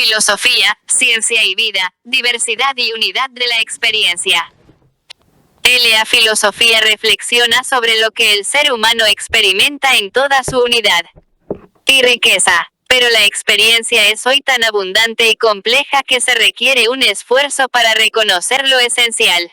Filosofía, ciencia y vida, diversidad y unidad de la experiencia. La filosofía reflexiona sobre lo que el ser humano experimenta en toda su unidad y riqueza. Pero la experiencia es hoy tan abundante y compleja que se requiere un esfuerzo para reconocer lo esencial.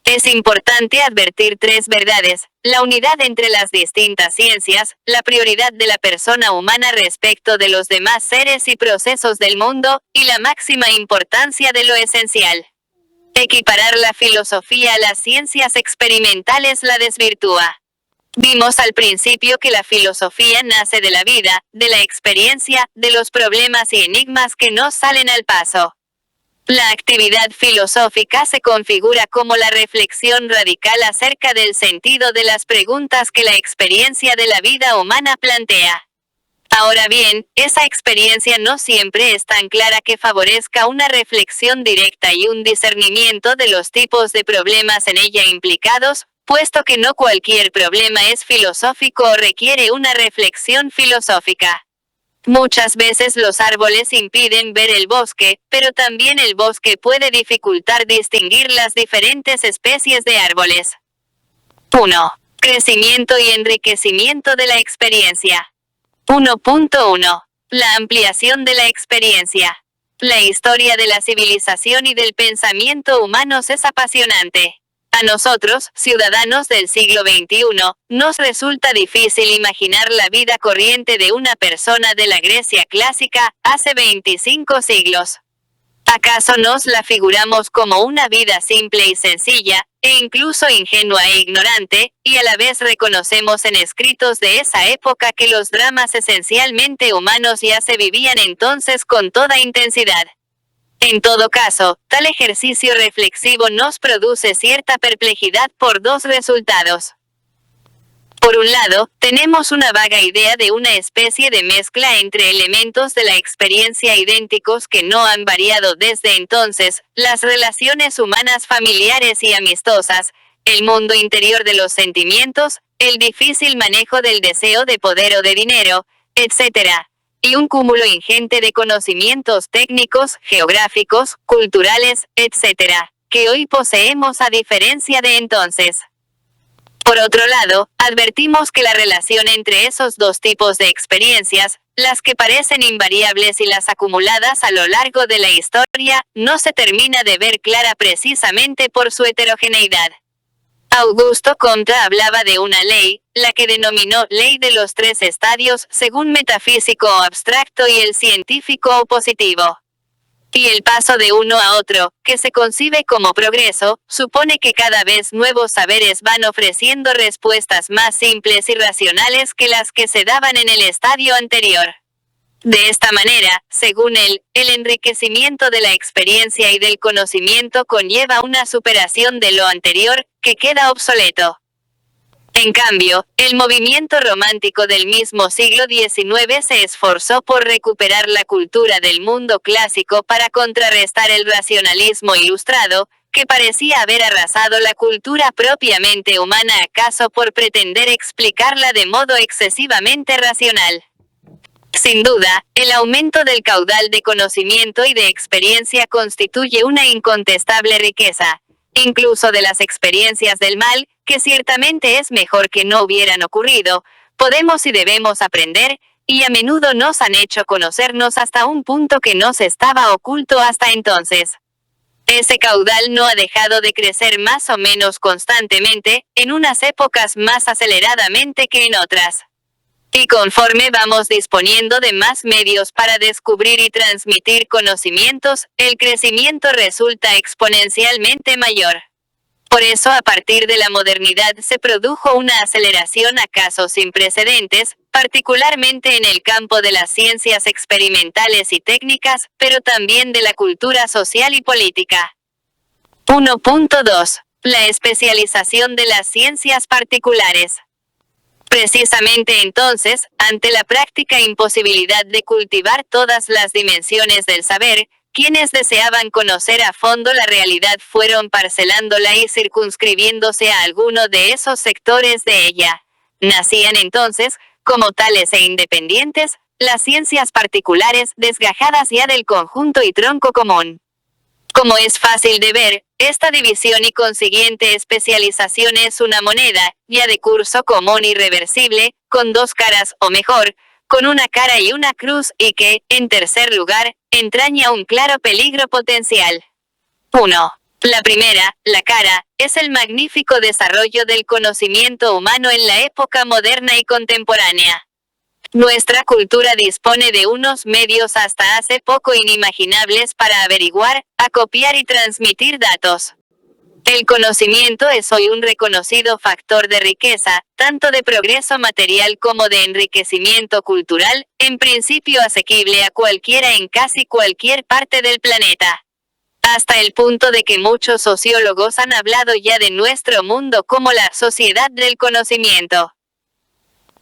Es importante advertir tres verdades: la unidad entre las distintas ciencias, la prioridad de la persona humana respecto de los demás seres y procesos del mundo, y la máxima importancia de lo esencial. Equiparar la filosofía a las ciencias experimentales la desvirtúa. Vimos al principio que la filosofía nace de la vida, de la experiencia, de los problemas y enigmas que no salen al paso. La actividad filosófica se configura como la reflexión radical acerca del sentido de las preguntas que la experiencia de la vida humana plantea. Ahora bien, esa experiencia no siempre es tan clara que favorezca una reflexión directa y un discernimiento de los tipos de problemas en ella implicados, puesto que no cualquier problema es filosófico o requiere una reflexión filosófica. Muchas veces los árboles impiden ver el bosque, pero también el bosque puede dificultar distinguir las diferentes especies de árboles. 1. Crecimiento y enriquecimiento de la experiencia. 1.1. La ampliación de la experiencia. La historia de la civilización y del pensamiento humanos es apasionante. A nosotros, ciudadanos del siglo XXI, nos resulta difícil imaginar la vida corriente de una persona de la Grecia clásica, hace 25 siglos. ¿Acaso nos la figuramos como una vida simple y sencilla, e incluso ingenua e ignorante, y a la vez reconocemos en escritos de esa época que los dramas esencialmente humanos ya se vivían entonces con toda intensidad? En todo caso, tal ejercicio reflexivo nos produce cierta perplejidad por dos resultados. Por un lado, tenemos una vaga idea de una especie de mezcla entre elementos de la experiencia idénticos que no han variado desde entonces, las relaciones humanas familiares y amistosas, el mundo interior de los sentimientos, el difícil manejo del deseo de poder o de dinero, etc., y un cúmulo ingente de conocimientos técnicos, geográficos, culturales, etc., que hoy poseemos a diferencia de entonces. Por otro lado, advertimos que la relación entre esos dos tipos de experiencias, las que parecen invariables y las acumuladas a lo largo de la historia, no se termina de ver clara precisamente por su heterogeneidad. Augusto Comte hablaba de una ley, la que denominó ley de los tres estadios, según metafísico o abstracto y el científico o positivo. Y el paso de uno a otro, que se concibe como progreso, supone que cada vez nuevos saberes van ofreciendo respuestas más simples y racionales que las que se daban en el estadio anterior. De esta manera, según él, el enriquecimiento de la experiencia y del conocimiento conlleva una superación de lo anterior, que queda obsoleto. En cambio, el movimiento romántico del mismo siglo XIX se esforzó por recuperar la cultura del mundo clásico para contrarrestar el racionalismo ilustrado, que parecía haber arrasado la cultura propiamente humana acaso por pretender explicarla de modo excesivamente racional. Sin duda, el aumento del caudal de conocimiento y de experiencia constituye una incontestable riqueza, incluso de las experiencias del mal, que ciertamente es mejor que no hubieran ocurrido, podemos y debemos aprender, y a menudo nos han hecho conocernos hasta un punto que nos estaba oculto hasta entonces. Ese caudal no ha dejado de crecer más o menos constantemente, en unas épocas más aceleradamente que en otras. Y conforme vamos disponiendo de más medios para descubrir y transmitir conocimientos, el crecimiento resulta exponencialmente mayor. Por eso a partir de la modernidad se produjo una aceleración acaso sin precedentes, particularmente en el campo de las ciencias experimentales y técnicas, pero también de la cultura social y política. 1.2. La especialización de las ciencias particulares. Precisamente entonces, ante la práctica imposibilidad de cultivar todas las dimensiones del saber, quienes deseaban conocer a fondo la realidad fueron parcelándola y circunscribiéndose a alguno de esos sectores de ella. Nacían entonces, como tales e independientes, las ciencias particulares desgajadas ya del conjunto y tronco común. Como es fácil de ver, esta división y consiguiente especialización es una moneda, ya de curso común y reversible, con dos caras, o mejor, con una cara y una cruz, y que, en tercer lugar, entraña un claro peligro potencial. 1. La primera, la cara, es el magnífico desarrollo del conocimiento humano en la época moderna y contemporánea. Nuestra cultura dispone de unos medios hasta hace poco inimaginables para averiguar, acopiar y transmitir datos. El conocimiento es hoy un reconocido factor de riqueza, tanto de progreso material como de enriquecimiento cultural, en principio asequible a cualquiera en casi cualquier parte del planeta. Hasta el punto de que muchos sociólogos han hablado ya de nuestro mundo como la sociedad del conocimiento.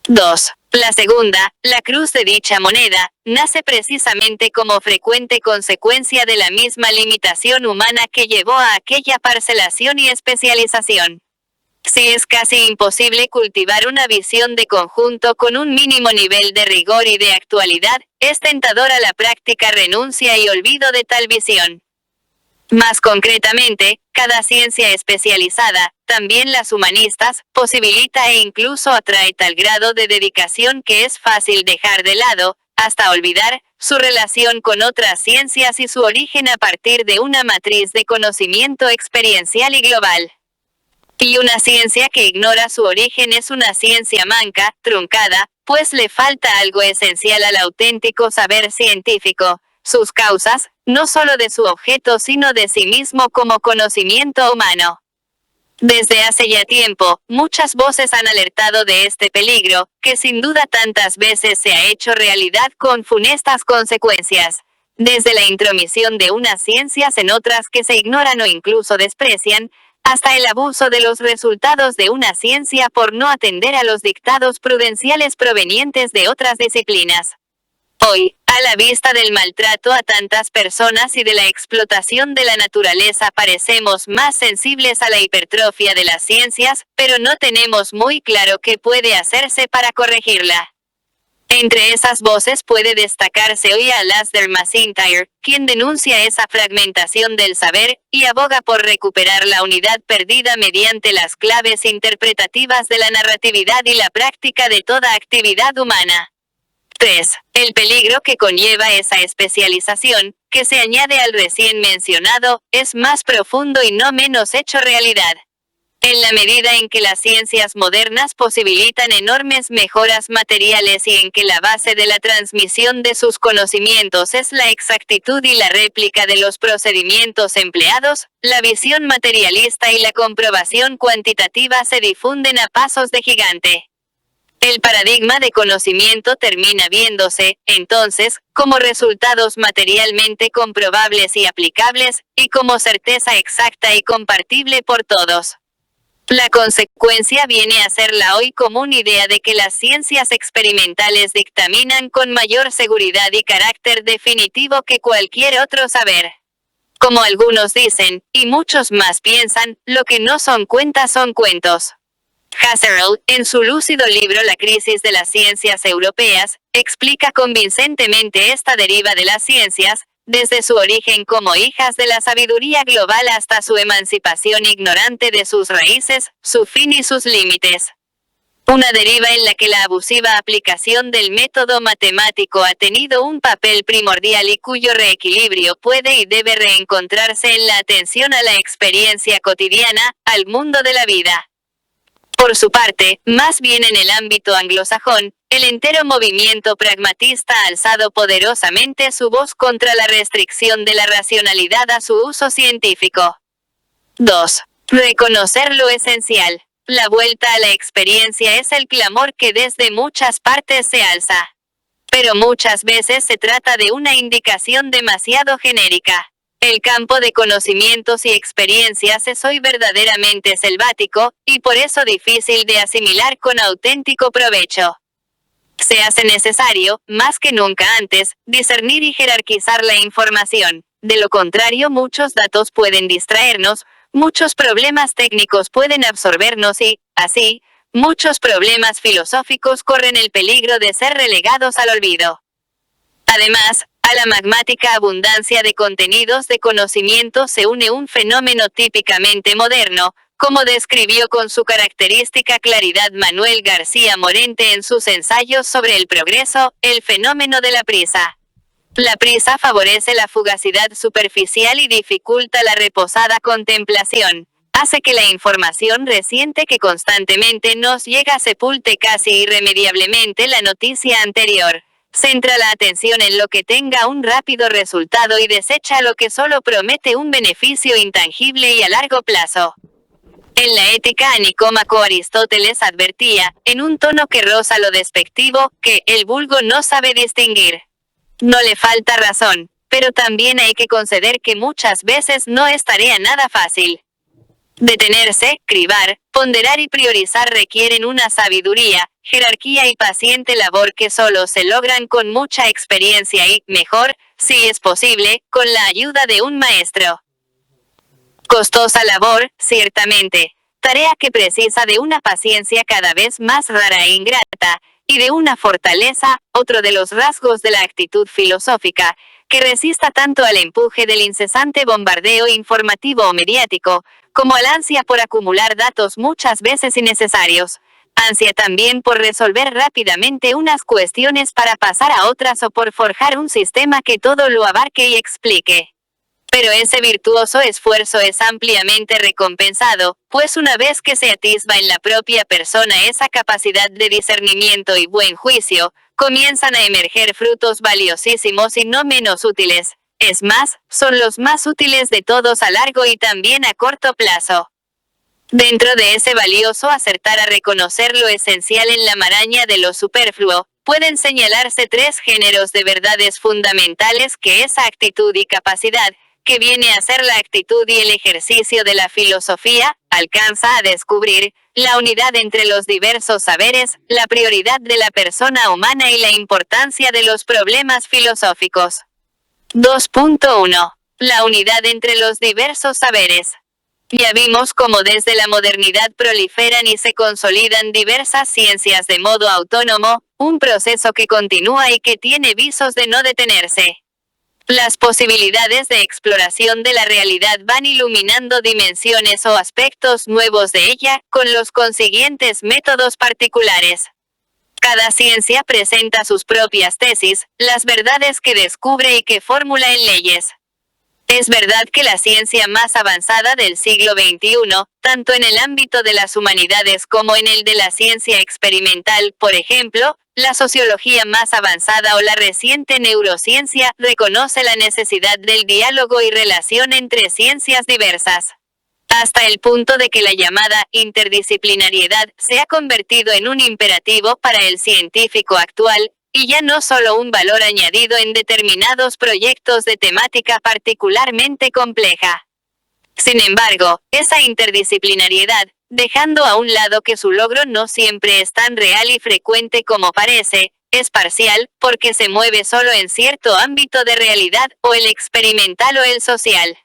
2. La segunda, la cruz de dicha moneda, nace precisamente como frecuente consecuencia de la misma limitación humana que llevó a aquella parcelación y especialización. Si es casi imposible cultivar una visión de conjunto con un mínimo nivel de rigor y de actualidad, es tentadora la práctica renuncia y olvido de tal visión. Más concretamente, cada ciencia especializada, también las humanistas, posibilita e incluso atrae tal grado de dedicación que es fácil dejar de lado, hasta olvidar, su relación con otras ciencias y su origen a partir de una matriz de conocimiento experiencial y global. Y una ciencia que ignora su origen es una ciencia manca, truncada, pues le falta algo esencial al auténtico saber científico, sus causas, no solo de su objeto sino de sí mismo como conocimiento humano. Desde hace ya tiempo, muchas voces han alertado de este peligro, que sin duda tantas veces se ha hecho realidad con funestas consecuencias, desde la intromisión de unas ciencias en otras que se ignoran o incluso desprecian, hasta el abuso de los resultados de una ciencia por no atender a los dictados prudenciales provenientes de otras disciplinas. Hoy, a la vista del maltrato a tantas personas y de la explotación de la naturaleza parecemos más sensibles a la hipertrofia de las ciencias, pero no tenemos muy claro qué puede hacerse para corregirla. Entre esas voces puede destacarse hoy a Alasdair MacIntyre, quien denuncia esa fragmentación del saber, y aboga por recuperar la unidad perdida mediante las claves interpretativas de la narratividad y la práctica de toda actividad humana. 3. El peligro que conlleva esa especialización, que se añade al recién mencionado, es más profundo y no menos hecho realidad. En la medida en que las ciencias modernas posibilitan enormes mejoras materiales y en que la base de la transmisión de sus conocimientos es la exactitud y la réplica de los procedimientos empleados, la visión materialista y la comprobación cuantitativa se difunden a pasos de gigante. El paradigma de conocimiento termina viéndose, entonces, como resultados materialmente comprobables y aplicables, y como certeza exacta y compartible por todos. La consecuencia viene a ser la hoy común idea de que las ciencias experimentales dictaminan con mayor seguridad y carácter definitivo que cualquier otro saber. Como algunos dicen, y muchos más piensan, lo que no son cuentas son cuentos. Husserl, en su lúcido libro La crisis de las ciencias europeas, explica convincentemente esta deriva de las ciencias, desde su origen como hijas de la sabiduría global hasta su emancipación ignorante de sus raíces, su fin y sus límites. Una deriva en la que la abusiva aplicación del método matemático ha tenido un papel primordial y cuyo reequilibrio puede y debe reencontrarse en la atención a la experiencia cotidiana, al mundo de la vida. Por su parte, más bien en el ámbito anglosajón, el entero movimiento pragmatista ha alzado poderosamente su voz contra la restricción de la racionalidad a su uso científico. 2. Reconocer lo esencial. La vuelta a la experiencia es el clamor que desde muchas partes se alza. Pero muchas veces se trata de una indicación demasiado genérica. El campo de conocimientos y experiencias es hoy verdaderamente selvático, y por eso difícil de asimilar con auténtico provecho. Se hace necesario, más que nunca antes, discernir y jerarquizar la información. De lo contrario, muchos datos pueden distraernos, muchos problemas técnicos pueden absorbernos y, así, muchos problemas filosóficos corren el peligro de ser relegados al olvido. Además, a la magmática abundancia de contenidos de conocimiento se une un fenómeno típicamente moderno, como describió con su característica claridad Manuel García Morente en sus ensayos sobre el progreso, el fenómeno de la prisa. La prisa favorece la fugacidad superficial y dificulta la reposada contemplación. Hace que la información reciente que constantemente nos llega sepulte casi irremediablemente la noticia anterior. Centra la atención en lo que tenga un rápido resultado y desecha lo que solo promete un beneficio intangible y a largo plazo. En la Ética a Nicómaco Aristóteles advertía, en un tono que roza lo despectivo, que el vulgo no sabe distinguir. No le falta razón, pero también hay que conceder que muchas veces no es tarea nada fácil. Detenerse, cribar, ponderar y priorizar requieren una sabiduría, jerarquía y paciente labor que solo se logran con mucha experiencia y, mejor, si es posible, con la ayuda de un maestro. Costosa labor, ciertamente, tarea que precisa de una paciencia cada vez más rara e ingrata, y de una fortaleza, otro de los rasgos de la actitud filosófica, que resista tanto al empuje del incesante bombardeo informativo o mediático, como al ansia por acumular datos muchas veces innecesarios. Ansia también por resolver rápidamente unas cuestiones para pasar a otras o por forjar un sistema que todo lo abarque y explique. Pero ese virtuoso esfuerzo es ampliamente recompensado, pues una vez que se atisba en la propia persona esa capacidad de discernimiento y buen juicio, comienzan a emerger frutos valiosísimos y no menos útiles. Es más, son los más útiles de todos a largo y también a corto plazo. Dentro de ese valioso acertar a reconocer lo esencial en la maraña de lo superfluo, pueden señalarse tres géneros de verdades fundamentales que esa actitud y capacidad, que viene a ser la actitud y el ejercicio de la filosofía, alcanza a descubrir, la unidad entre los diversos saberes, la prioridad de la persona humana y la importancia de los problemas filosóficos. 2.1. La unidad entre los diversos saberes. Ya vimos cómo desde la modernidad proliferan y se consolidan diversas ciencias de modo autónomo, un proceso que continúa y que tiene visos de no detenerse. Las posibilidades de exploración de la realidad van iluminando dimensiones o aspectos nuevos de ella, con los consiguientes métodos particulares. Cada ciencia presenta sus propias tesis, las verdades que descubre y que formula en leyes. Es verdad que la ciencia más avanzada del siglo XXI, tanto en el ámbito de las humanidades como en el de la ciencia experimental, por ejemplo, la sociología más avanzada o la reciente neurociencia, reconoce la necesidad del diálogo y relación entre ciencias diversas. Hasta el punto de que la llamada interdisciplinariedad se ha convertido en un imperativo para el científico actual, y ya no solo un valor añadido en determinados proyectos de temática particularmente compleja. Sin embargo, esa interdisciplinariedad, dejando a un lado que su logro no siempre es tan real y frecuente como parece, es parcial, porque se mueve solo en cierto ámbito de realidad, o el experimental o el social.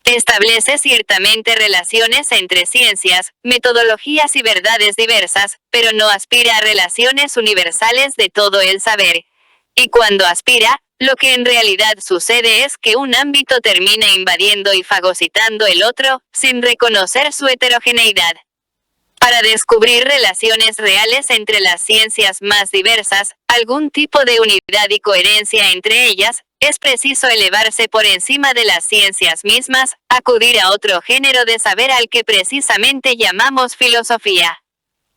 Establece ciertamente relaciones entre ciencias, metodologías y verdades diversas, pero no aspira a relaciones universales de todo el saber. Y cuando aspira, lo que en realidad sucede es que un ámbito termina invadiendo y fagocitando el otro, sin reconocer su heterogeneidad. Para descubrir relaciones reales entre las ciencias más diversas, algún tipo de unidad y coherencia entre ellas, es preciso elevarse por encima de las ciencias mismas, acudir a otro género de saber al que precisamente llamamos filosofía.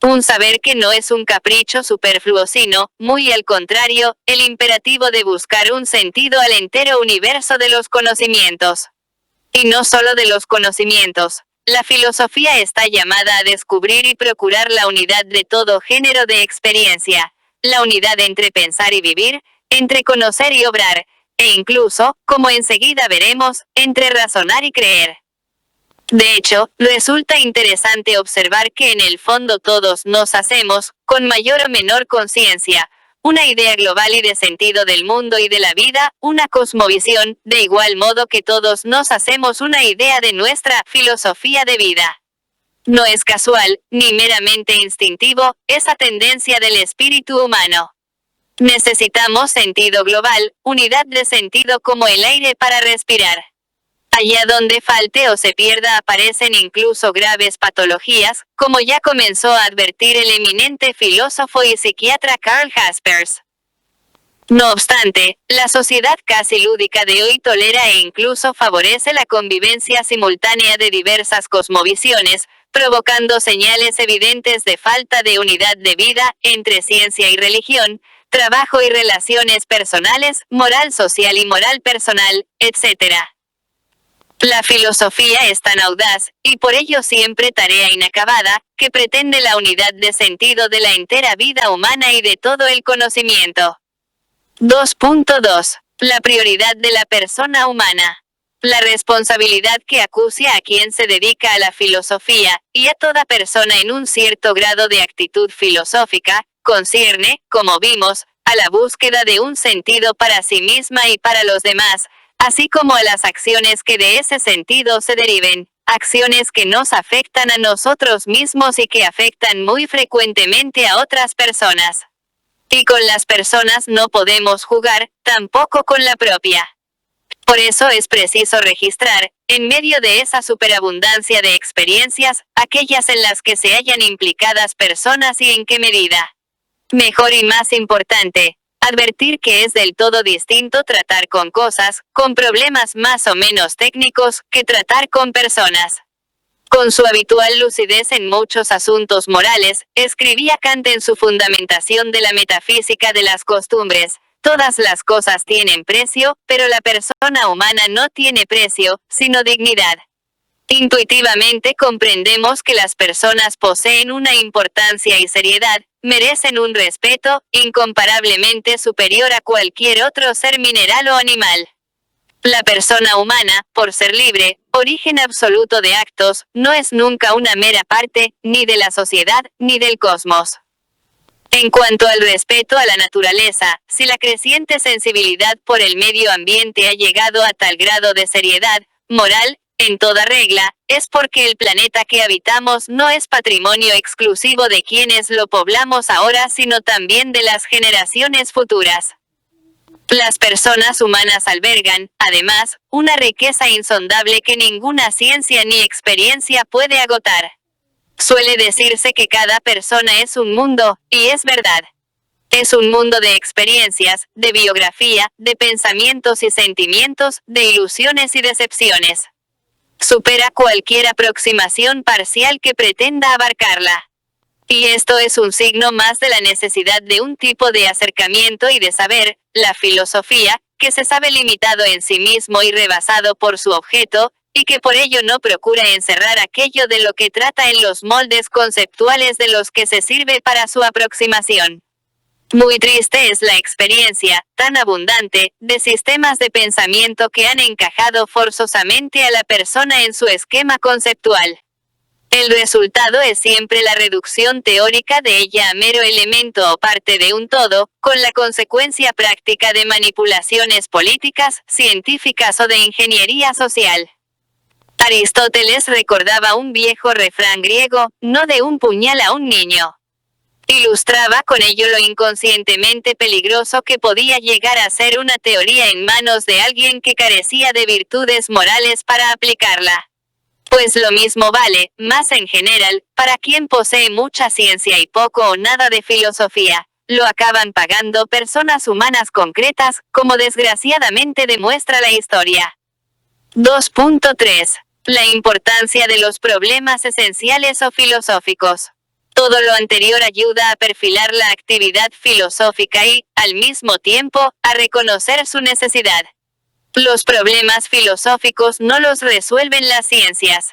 Un saber que no es un capricho superfluo sino, muy al contrario, el imperativo de buscar un sentido al entero universo de los conocimientos. Y no solo de los conocimientos. La filosofía está llamada a descubrir y procurar la unidad de todo género de experiencia, la unidad entre pensar y vivir, entre conocer y obrar, e incluso, como enseguida veremos, entre razonar y creer. De hecho, resulta interesante observar que en el fondo todos nos hacemos, con mayor o menor conciencia, una idea global y de sentido del mundo y de la vida, una cosmovisión, de igual modo que todos nos hacemos una idea de nuestra filosofía de vida. No es casual, ni meramente instintivo, esa tendencia del espíritu humano. Necesitamos sentido global, unidad de sentido como el aire para respirar. Allá donde falte o se pierda aparecen incluso graves patologías, como ya comenzó a advertir el eminente filósofo y psiquiatra Karl Jaspers. No obstante, la sociedad casi lúdica de hoy tolera e incluso favorece la convivencia simultánea de diversas cosmovisiones, provocando señales evidentes de falta de unidad de vida entre ciencia y religión, trabajo y relaciones personales, moral social y moral personal, etc. La filosofía es tan audaz, y por ello siempre tarea inacabada, que pretende la unidad de sentido de la entera vida humana y de todo el conocimiento. 2.2. La prioridad de la persona humana. La responsabilidad que acucia a quien se dedica a la filosofía, y a toda persona en un cierto grado de actitud filosófica, concierne, como vimos, a la búsqueda de un sentido para sí misma y para los demás, así como a las acciones que de ese sentido se deriven, acciones que nos afectan a nosotros mismos y que afectan muy frecuentemente a otras personas. Y con las personas no podemos jugar, tampoco con la propia. Por eso es preciso registrar, en medio de esa superabundancia de experiencias, aquellas en las que se hallan implicadas personas y en qué medida. Mejor y más importante, advertir que es del todo distinto tratar con cosas, con problemas más o menos técnicos, que tratar con personas. Con su habitual lucidez en muchos asuntos morales, escribía Kant en su Fundamentación de la metafísica de las costumbres: todas las cosas tienen precio, pero la persona humana no tiene precio, sino dignidad. Intuitivamente comprendemos que las personas poseen una importancia y seriedad, merecen un respeto, incomparablemente superior a cualquier otro ser mineral o animal. La persona humana, por ser libre, origen absoluto de actos, no es nunca una mera parte, ni de la sociedad, ni del cosmos. En cuanto al respeto a la naturaleza, si la creciente sensibilidad por el medio ambiente ha llegado a tal grado de seriedad moral, en toda regla, es porque el planeta que habitamos no es patrimonio exclusivo de quienes lo poblamos ahora, sino también de las generaciones futuras. Las personas humanas albergan, además, una riqueza insondable que ninguna ciencia ni experiencia puede agotar. Suele decirse que cada persona es un mundo, y es verdad. Es un mundo de experiencias, de biografía, de pensamientos y sentimientos, de ilusiones y decepciones. Supera cualquier aproximación parcial que pretenda abarcarla. Y esto es un signo más de la necesidad de un tipo de acercamiento y de saber, la filosofía, que se sabe limitado en sí mismo y rebasado por su objeto, y que por ello no procura encerrar aquello de lo que trata en los moldes conceptuales de los que se sirve para su aproximación. Muy triste es la experiencia, tan abundante, de sistemas de pensamiento que han encajado forzosamente a la persona en su esquema conceptual. El resultado es siempre la reducción teórica de ella a mero elemento o parte de un todo, con la consecuencia práctica de manipulaciones políticas, científicas o de ingeniería social. Aristóteles recordaba un viejo refrán griego: no de un puñal a un niño. Ilustraba con ello lo inconscientemente peligroso que podía llegar a ser una teoría en manos de alguien que carecía de virtudes morales para aplicarla. Pues lo mismo vale, más en general, para quien posee mucha ciencia y poco o nada de filosofía. Lo acaban pagando personas humanas concretas, como desgraciadamente demuestra la historia. 2.3. La importancia de los problemas esenciales o filosóficos. Todo lo anterior ayuda a perfilar la actividad filosófica y, al mismo tiempo, a reconocer su necesidad. Los problemas filosóficos no los resuelven las ciencias.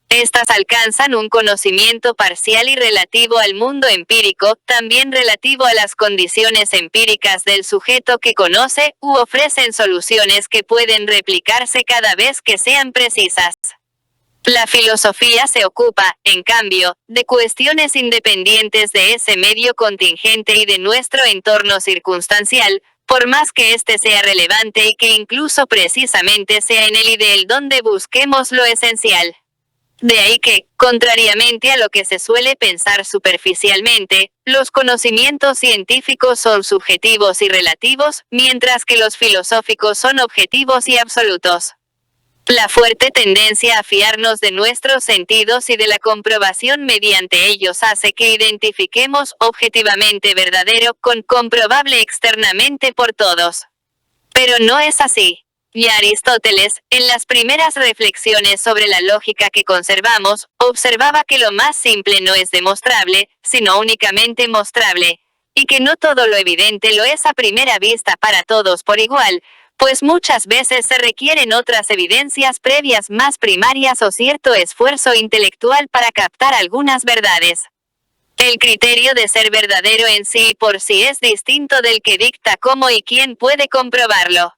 Estas alcanzan un conocimiento parcial y relativo al mundo empírico, también relativo a las condiciones empíricas del sujeto que conoce, u ofrecen soluciones que pueden replicarse cada vez que sean precisas. La filosofía se ocupa, en cambio, de cuestiones independientes de ese medio contingente y de nuestro entorno circunstancial, por más que éste sea relevante y que incluso precisamente sea en él y de él donde busquemos lo esencial. De ahí que, contrariamente a lo que se suele pensar superficialmente, los conocimientos científicos son subjetivos y relativos, mientras que los filosóficos son objetivos y absolutos. La fuerte tendencia a fiarnos de nuestros sentidos y de la comprobación mediante ellos hace que identifiquemos objetivamente verdadero con comprobable externamente por todos. Pero no es así. Ya Aristóteles, en las primeras reflexiones sobre la lógica que conservamos, observaba que lo más simple no es demostrable, sino únicamente mostrable, y que no todo lo evidente lo es a primera vista para todos por igual, pues muchas veces se requieren otras evidencias previas más primarias o cierto esfuerzo intelectual para captar algunas verdades. El criterio de ser verdadero en sí y por sí es distinto del que dicta cómo y quién puede comprobarlo.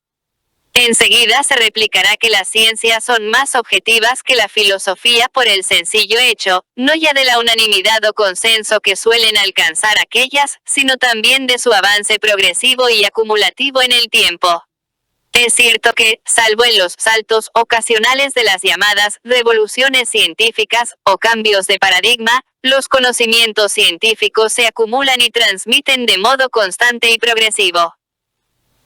Enseguida se replicará que las ciencias son más objetivas que la filosofía por el sencillo hecho, no ya de la unanimidad o consenso que suelen alcanzar aquellas, sino también de su avance progresivo y acumulativo en el tiempo. Es cierto que, salvo en los saltos ocasionales de las llamadas revoluciones científicas o cambios de paradigma, los conocimientos científicos se acumulan y transmiten de modo constante y progresivo.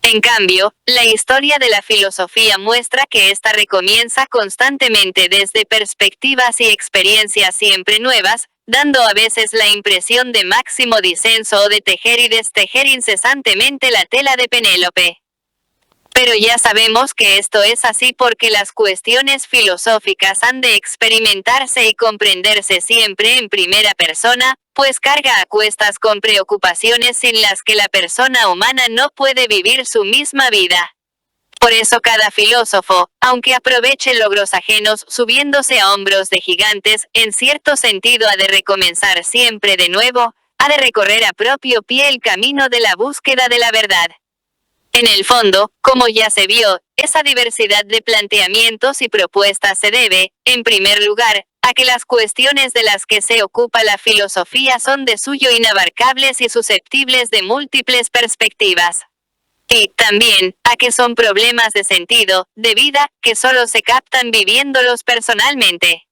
En cambio, la historia de la filosofía muestra que ésta recomienza constantemente desde perspectivas y experiencias siempre nuevas, dando a veces la impresión de máximo disenso o de tejer y destejer incesantemente la tela de Penélope. Pero ya sabemos que esto es así porque las cuestiones filosóficas han de experimentarse y comprenderse siempre en primera persona, pues carga a cuestas con preocupaciones sin las que la persona humana no puede vivir su misma vida. Por eso cada filósofo, aunque aproveche logros ajenos subiéndose a hombros de gigantes, en cierto sentido ha de recomenzar siempre de nuevo, ha de recorrer a propio pie el camino de la búsqueda de la verdad. En el fondo, como ya se vio, esa diversidad de planteamientos y propuestas se debe, en primer lugar, a que las cuestiones de las que se ocupa la filosofía son de suyo inabarcables y susceptibles de múltiples perspectivas. Y, también, a que son problemas de sentido, de vida, que solo se captan viviéndolos personalmente.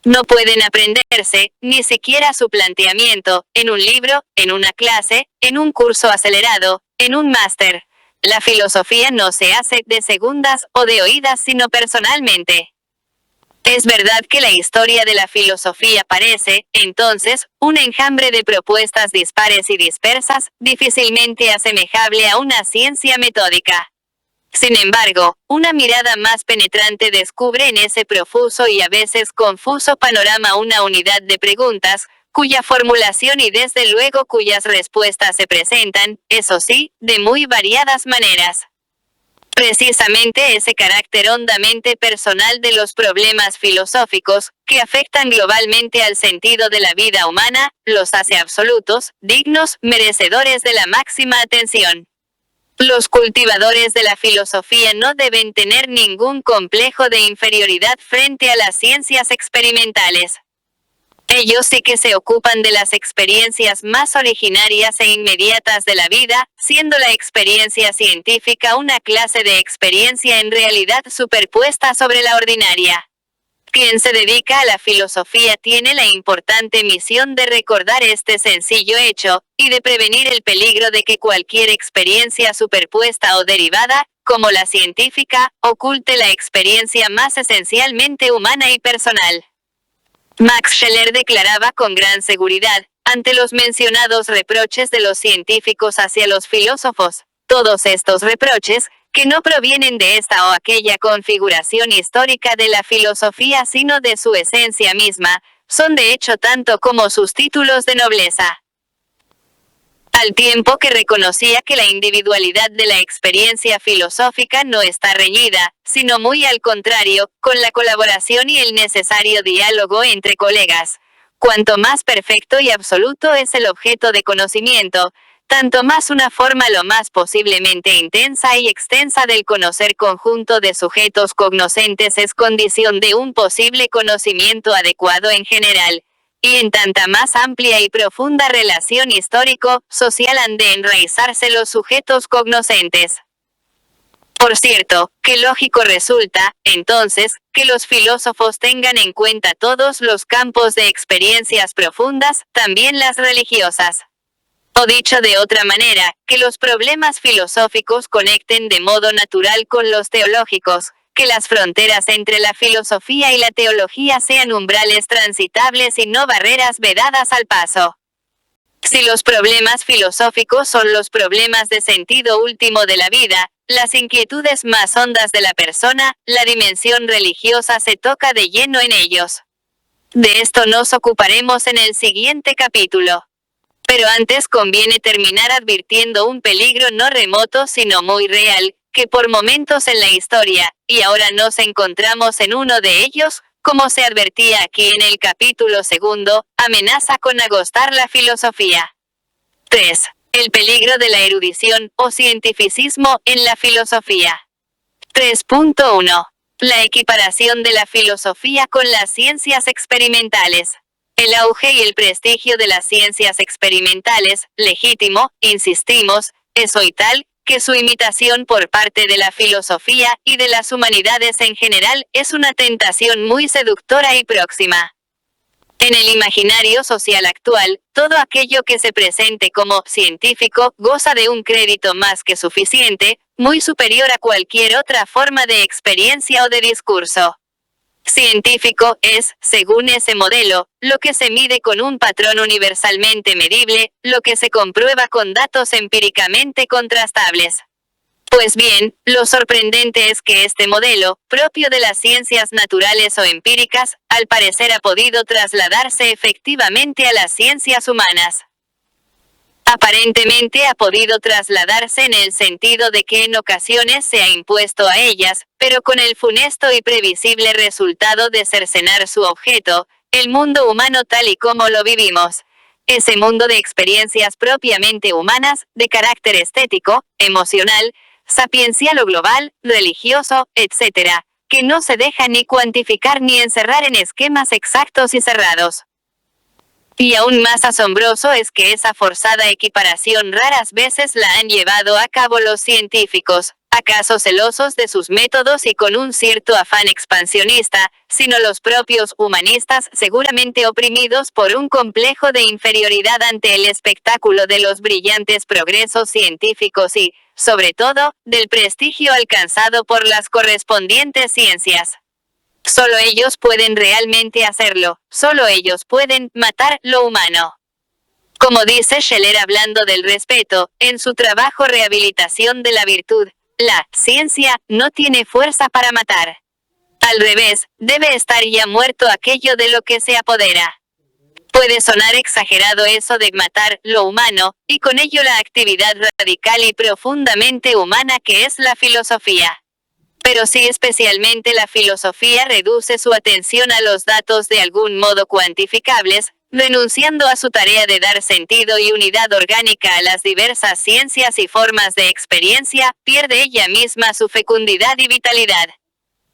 No pueden aprenderse, ni siquiera su planteamiento, en un libro, en una clase, en un curso acelerado, en un máster. La filosofía no se hace de segundas o de oídas sino personalmente. Es verdad que la historia de la filosofía parece, entonces, un enjambre de propuestas dispares y dispersas, difícilmente asemejable a una ciencia metódica. Sin embargo, una mirada más penetrante descubre en ese profuso y a veces confuso panorama una unidad de preguntas, cuya formulación y desde luego cuyas respuestas se presentan, eso sí, de muy variadas maneras. Precisamente ese carácter hondamente personal de los problemas filosóficos, que afectan globalmente al sentido de la vida humana, los hace absolutos, dignos, merecedores de la máxima atención. Los cultivadores de la filosofía no deben tener ningún complejo de inferioridad frente a las ciencias experimentales. Ellos sí que se ocupan de las experiencias más originarias e inmediatas de la vida, siendo la experiencia científica una clase de experiencia en realidad superpuesta sobre la ordinaria. Quien se dedica a la filosofía tiene la importante misión de recordar este sencillo hecho, y de prevenir el peligro de que cualquier experiencia superpuesta o derivada, como la científica, oculte la experiencia más esencialmente humana y personal. Max Scheler declaraba con gran seguridad, ante los mencionados reproches de los científicos hacia los filósofos, todos estos reproches, que no provienen de esta o aquella configuración histórica de la filosofía sino de su esencia misma, son de hecho tanto como sus títulos de nobleza. Al tiempo que reconocía que la individualidad de la experiencia filosófica no está reñida, sino muy al contrario, con la colaboración y el necesario diálogo entre colegas. Cuanto más perfecto y absoluto es el objeto de conocimiento, tanto más una forma lo más posiblemente intensa y extensa del conocer conjunto de sujetos cognoscentes es condición de un posible conocimiento adecuado en general. Y en tanta más amplia y profunda relación histórico-social han de enraizarse los sujetos cognoscentes. Por cierto, qué lógico resulta, entonces, que los filósofos tengan en cuenta todos los campos de experiencias profundas, también las religiosas. O dicho de otra manera, que los problemas filosóficos conecten de modo natural con los teológicos, que las fronteras entre la filosofía y la teología sean umbrales transitables y no barreras vedadas al paso. Si los problemas filosóficos son los problemas de sentido último de la vida, las inquietudes más hondas de la persona, la dimensión religiosa se toca de lleno en ellos. De esto nos ocuparemos en el siguiente capítulo. Pero antes conviene terminar advirtiendo un peligro no remoto sino muy real, que por momentos en la historia, y ahora nos encontramos en uno de ellos, como se advertía aquí en el capítulo 2, amenaza con agostar la filosofía. 3. El peligro de la erudición o cientificismo en la filosofía. 3.1. La equiparación de la filosofía con las ciencias experimentales. El auge y el prestigio de las ciencias experimentales, legítimo, insistimos, es hoy tal, que su imitación por parte de la filosofía y de las humanidades en general es una tentación muy seductora y próxima. En el imaginario social actual, todo aquello que se presente como científico goza de un crédito más que suficiente, muy superior a cualquier otra forma de experiencia o de discurso. Científico es, según ese modelo, lo que se mide con un patrón universalmente medible, lo que se comprueba con datos empíricamente contrastables. Pues bien, lo sorprendente es que este modelo, propio de las ciencias naturales o empíricas, al parecer ha podido trasladarse efectivamente a las ciencias humanas. Aparentemente ha podido trasladarse en el sentido de que en ocasiones se ha impuesto a ellas, pero con el funesto y previsible resultado de cercenar su objeto, el mundo humano tal y como lo vivimos. Ese mundo de experiencias propiamente humanas, de carácter estético, emocional, sapiencial o global, religioso, etc., que no se deja ni cuantificar ni encerrar en esquemas exactos y cerrados. Y aún más asombroso es que esa forzada equiparación raras veces la han llevado a cabo los científicos, acaso celosos de sus métodos y con un cierto afán expansionista, sino los propios humanistas seguramente oprimidos por un complejo de inferioridad ante el espectáculo de los brillantes progresos científicos y, sobre todo, del prestigio alcanzado por las correspondientes ciencias. Solo ellos pueden realmente hacerlo, solo ellos pueden matar lo humano. Como dice Scheler hablando del respeto, en su trabajo Rehabilitación de la virtud, la ciencia no tiene fuerza para matar. Al revés, debe estar ya muerto aquello de lo que se apodera. Puede sonar exagerado eso de matar lo humano, y con ello la actividad radical y profundamente humana que es la filosofía. Pero si especialmente la filosofía reduce su atención a los datos de algún modo cuantificables, renunciando a su tarea de dar sentido y unidad orgánica a las diversas ciencias y formas de experiencia, pierde ella misma su fecundidad y vitalidad.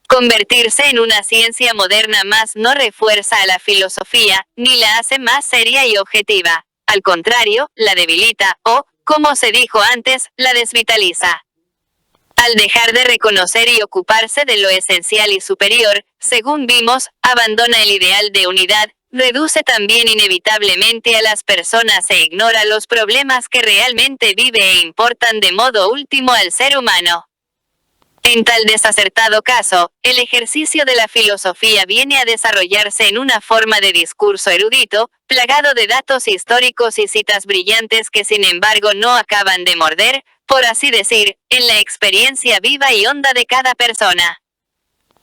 Convertirse en una ciencia moderna más no refuerza a la filosofía, ni la hace más seria y objetiva. Al contrario, la debilita, o, como se dijo antes, la desvitaliza. Al dejar de reconocer y ocuparse de lo esencial y superior, según vimos, abandona el ideal de unidad, reduce también inevitablemente a las personas e ignora los problemas que realmente vive e importan de modo último al ser humano. En tal desacertado caso, el ejercicio de la filosofía viene a desarrollarse en una forma de discurso erudito, plagado de datos históricos y citas brillantes que sin embargo no acaban de morder, por así decir, en la experiencia viva y honda de cada persona.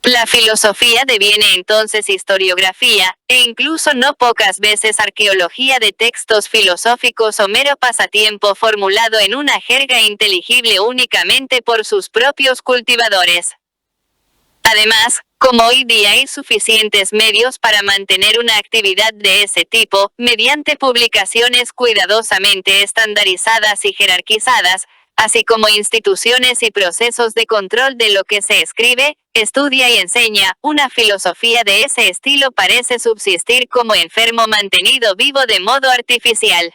La filosofía deviene entonces historiografía, e incluso no pocas veces arqueología de textos filosóficos o mero pasatiempo formulado en una jerga inteligible únicamente por sus propios cultivadores. Además, como hoy día hay suficientes medios para mantener una actividad de ese tipo, mediante publicaciones cuidadosamente estandarizadas y jerarquizadas, así como instituciones y procesos de control de lo que se escribe, estudia y enseña, una filosofía de ese estilo parece subsistir como enfermo mantenido vivo de modo artificial.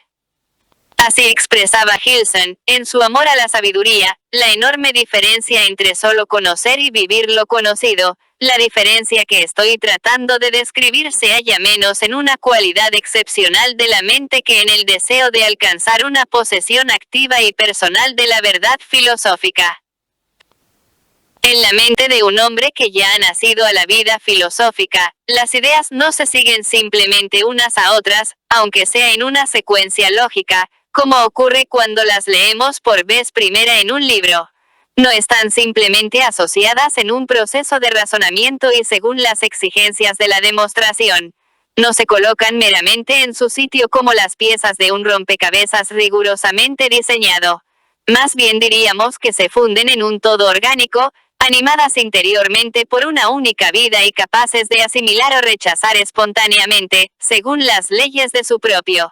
Así expresaba Gilson, en su amor a la sabiduría, la enorme diferencia entre solo conocer y vivir lo conocido. La diferencia que estoy tratando de describir se halla menos en una cualidad excepcional de la mente que en el deseo de alcanzar una posesión activa y personal de la verdad filosófica. En la mente de un hombre que ya ha nacido a la vida filosófica, las ideas no se siguen simplemente unas a otras, aunque sea en una secuencia lógica, como ocurre cuando las leemos por vez primera en un libro. No están simplemente asociadas en un proceso de razonamiento y según las exigencias de la demostración. No se colocan meramente en su sitio como las piezas de un rompecabezas rigurosamente diseñado. Más bien diríamos que se funden en un todo orgánico, animadas interiormente por una única vida y capaces de asimilar o rechazar espontáneamente, según las leyes de su propio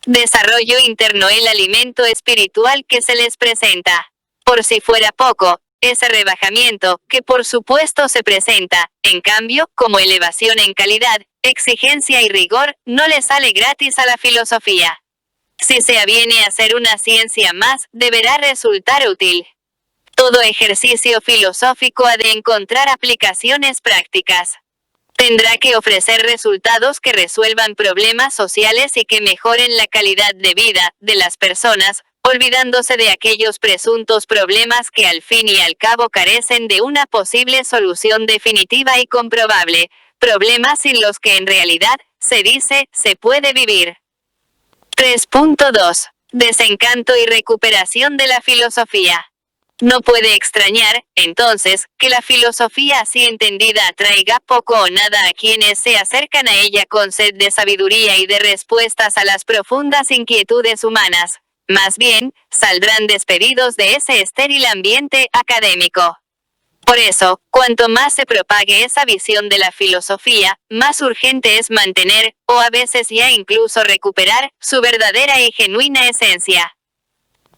desarrollo interno, el alimento espiritual que se les presenta. Por si fuera poco, ese rebajamiento, que por supuesto se presenta, en cambio, como elevación en calidad, exigencia y rigor, no le sale gratis a la filosofía. Si se aviene a ser una ciencia más, deberá resultar útil. Todo ejercicio filosófico ha de encontrar aplicaciones prácticas. Tendrá que ofrecer resultados que resuelvan problemas sociales y que mejoren la calidad de vida de las personas, olvidándose de aquellos presuntos problemas que al fin y al cabo carecen de una posible solución definitiva y comprobable, problemas sin los que en realidad, se dice, se puede vivir. 3.2. Desencanto y recuperación de la filosofía. No puede extrañar, entonces, que la filosofía así entendida atraiga poco o nada a quienes se acercan a ella con sed de sabiduría y de respuestas a las profundas inquietudes humanas. Más bien, saldrán despedidos de ese estéril ambiente académico. Por eso, cuanto más se propague esa visión de la filosofía, más urgente es mantener, o a veces ya incluso recuperar, su verdadera y genuina esencia.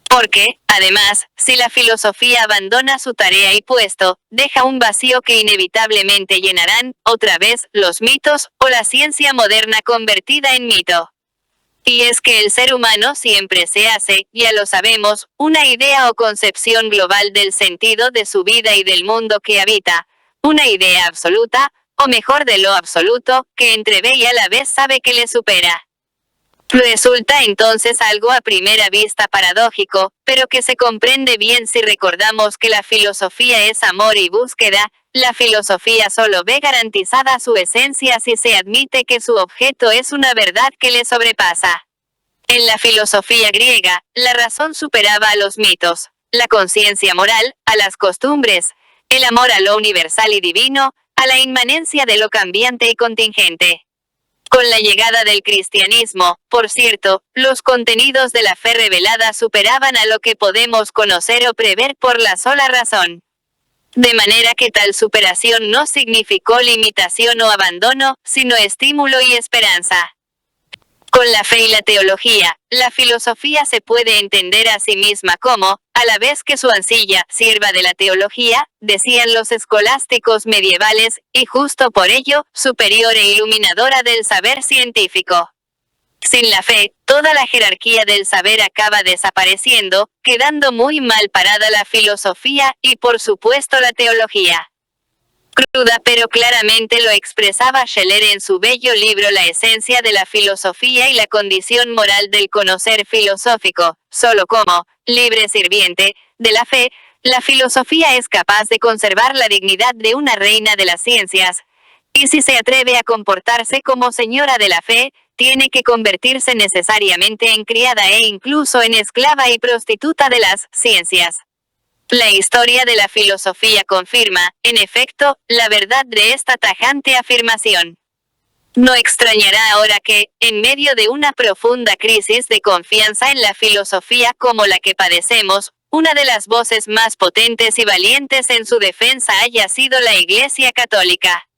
Porque, además, si la filosofía abandona su tarea y puesto, deja un vacío que inevitablemente llenarán, otra vez, los mitos, o la ciencia moderna convertida en mito. Y es que el ser humano siempre se hace, ya lo sabemos, una idea o concepción global del sentido de su vida y del mundo que habita, una idea absoluta, o mejor de lo absoluto, que entrevé y a la vez sabe que le supera. Resulta entonces algo a primera vista paradójico, pero que se comprende bien si recordamos que la filosofía es amor y búsqueda. La filosofía solo ve garantizada su esencia si se admite que su objeto es una verdad que le sobrepasa. En la filosofía griega, la razón superaba a los mitos, la conciencia moral, a las costumbres, el amor a lo universal y divino, a la inmanencia de lo cambiante y contingente. Con la llegada del cristianismo, por cierto, los contenidos de la fe revelada superaban a lo que podemos conocer o prever por la sola razón. De manera que tal superación no significó limitación o abandono, sino estímulo y esperanza. Con la fe y la teología, la filosofía se puede entender a sí misma como, a la vez que su ancilla sirva de la teología, decían los escolásticos medievales, y justo por ello, superior e iluminadora del saber científico. Sin la fe, toda la jerarquía del saber acaba desapareciendo, quedando muy mal parada la filosofía, y por supuesto la teología. Cruda pero claramente lo expresaba Scheler en su bello libro La esencia de la filosofía y la condición moral del conocer filosófico, solo como, libre sirviente, de la fe, la filosofía es capaz de conservar la dignidad de una reina de las ciencias, y si se atreve a comportarse como señora de la fe, tiene que convertirse necesariamente en criada e incluso en esclava y prostituta de las ciencias. La historia de la filosofía confirma, en efecto, la verdad de esta tajante afirmación. No extrañará ahora que, en medio de una profunda crisis de confianza en la filosofía como la que padecemos, una de las voces más potentes y valientes en su defensa haya sido la Iglesia Católica.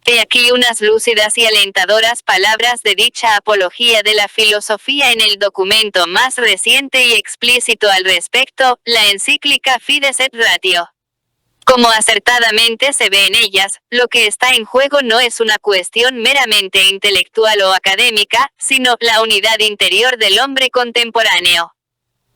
He aquí unas lúcidas y alentadoras palabras de dicha apología de la filosofía en el documento más reciente y explícito al respecto, la encíclica Fides et Ratio. Como acertadamente se ve en ellas, lo que está en juego no es una cuestión meramente intelectual o académica, sino la unidad interior del hombre contemporáneo.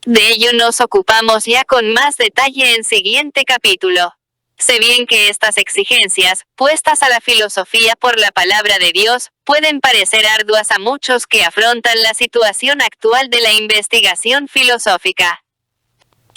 De ello nos ocupamos ya con más detalle en siguiente capítulo. Sé bien que estas exigencias, puestas a la filosofía por la palabra de Dios, pueden parecer arduas a muchos que afrontan la situación actual de la investigación filosófica.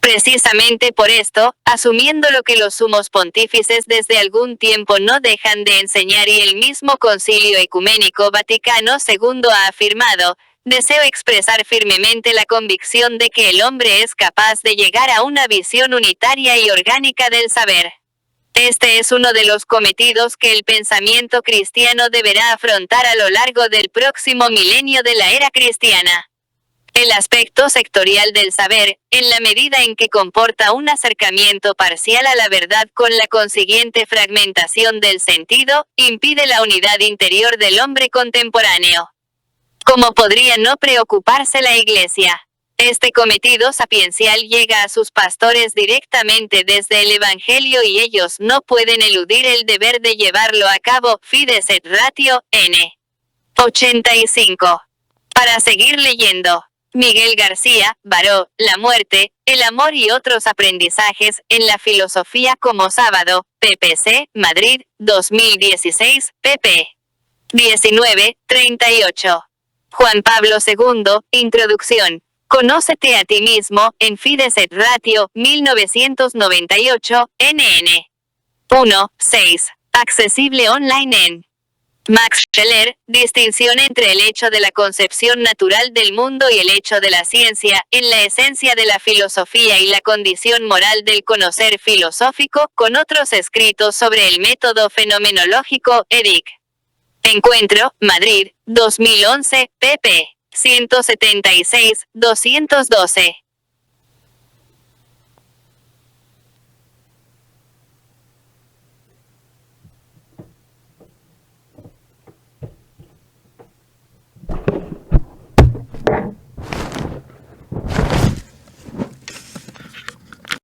Precisamente por esto, asumiendo lo que los sumos pontífices desde algún tiempo no dejan de enseñar y el mismo Concilio Ecuménico Vaticano II ha afirmado, deseo expresar firmemente la convicción de que el hombre es capaz de llegar a una visión unitaria y orgánica del saber. Este es uno de los cometidos que el pensamiento cristiano deberá afrontar a lo largo del próximo milenio de la era cristiana. El aspecto sectorial del saber, en la medida en que comporta un acercamiento parcial a la verdad con la consiguiente fragmentación del sentido, impide la unidad interior del hombre contemporáneo. ¿Cómo podría no preocuparse la Iglesia? Este cometido sapiencial llega a sus pastores directamente desde el Evangelio y ellos no pueden eludir el deber de llevarlo a cabo. Fides et Ratio, n. 85. Para seguir leyendo. Miguel García, Baró, La muerte, el amor y otros aprendizajes, en la filosofía como sábado, ppc, Madrid, 2016, pp. 19, 38. Juan Pablo II, Introducción. Conócete a ti mismo, en Fides et Ratio, 1998, NN. 1, 6. Accesible online en Max Scheler, distinción entre el hecho de la concepción natural del mundo y el hecho de la ciencia, en la esencia de la filosofía y la condición moral del conocer filosófico, con otros escritos sobre el método fenomenológico, edic. Encuentro, Madrid, 2011, pp. 176, 212.